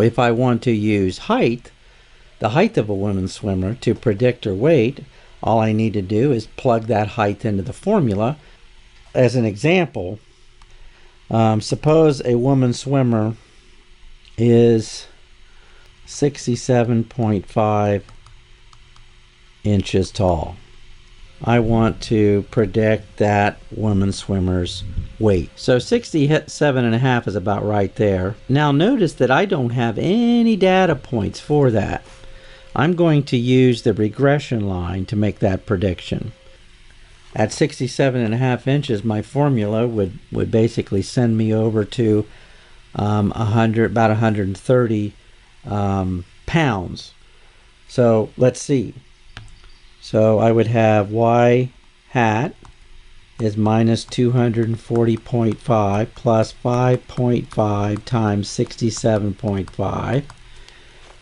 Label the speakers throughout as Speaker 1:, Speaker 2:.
Speaker 1: If I want to use height, the height of a woman swimmer, to predict her weight, all I need to do is plug that height into the formula. As an example, suppose a woman swimmer is 67.5 inches tall. I want to predict that woman swimmer's weight. So 67.5 is about right there. Now notice that I don't have any data points for that. I'm going to use the regression line to make that prediction. At 67.5 inches, my formula would basically send me over to about 130 pounds. So let's see. So I would have y hat is minus 240.5 plus 5.5 times 67.5,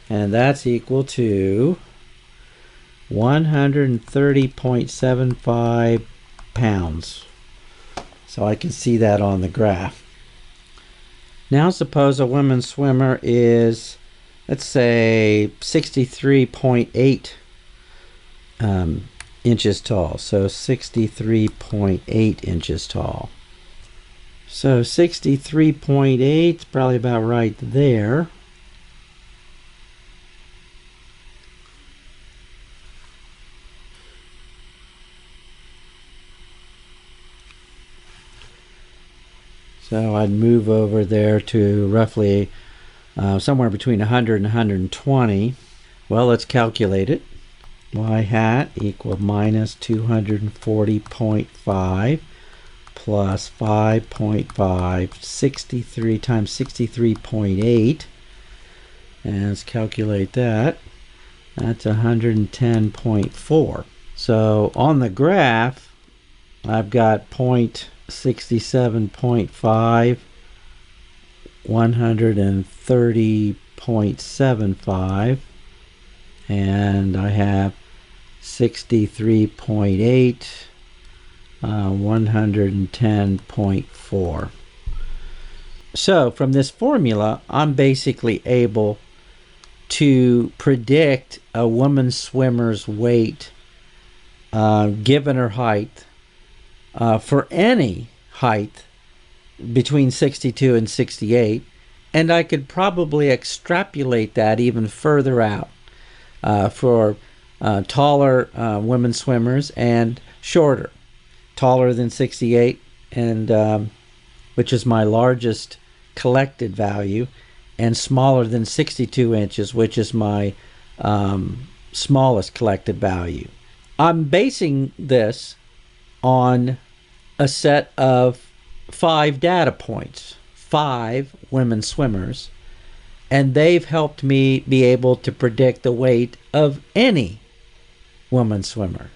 Speaker 1: and that's equal to 130.75 pounds. So I can see that on the graph. Now suppose a woman swimmer is, let's say, 63.8 inches tall. So 63.8 inches tall. So 63.8 is probably about right there. So I'd move over there to roughly somewhere between 100 and 120. Well, let's calculate it. Y hat equal minus 240.5 plus 5.5, 63 times 63.8. And let's calculate that. That's 110.4. So on the graph, I've got 67.5, 130.75, and I have 63.8, 110.4. So from this formula, I'm basically able to predict a woman swimmer's weight given her height for any height between 62 and 68, and I could probably extrapolate that even further out for taller women swimmers and shorter, taller than 68, and which is my largest collected value, and smaller than 62 inches, which is my smallest collected value. I'm basing this on a set of 5 data points, 5 women swimmers, and they've helped me be able to predict the weight of any woman swimmer,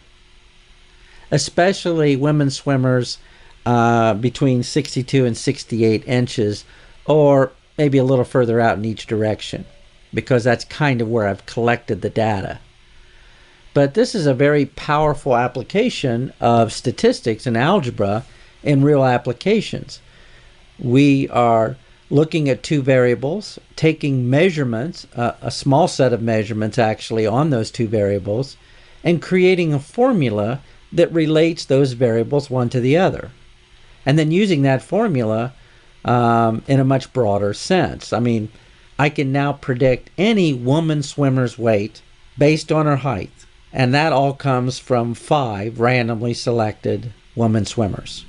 Speaker 1: especially women swimmers between 62 and 68 inches, or maybe a little further out in each direction, because that's kind of where I've collected the data. But this is a very powerful application of statistics and algebra in real applications. We are looking at 2 variables, taking measurements, a small set of measurements actually on those 2 variables, and creating a formula that relates those variables one to the other. And then using that formula in a much broader sense. I mean, I can now predict any woman swimmer's weight based on her height. And that all comes from 5 randomly selected women swimmers.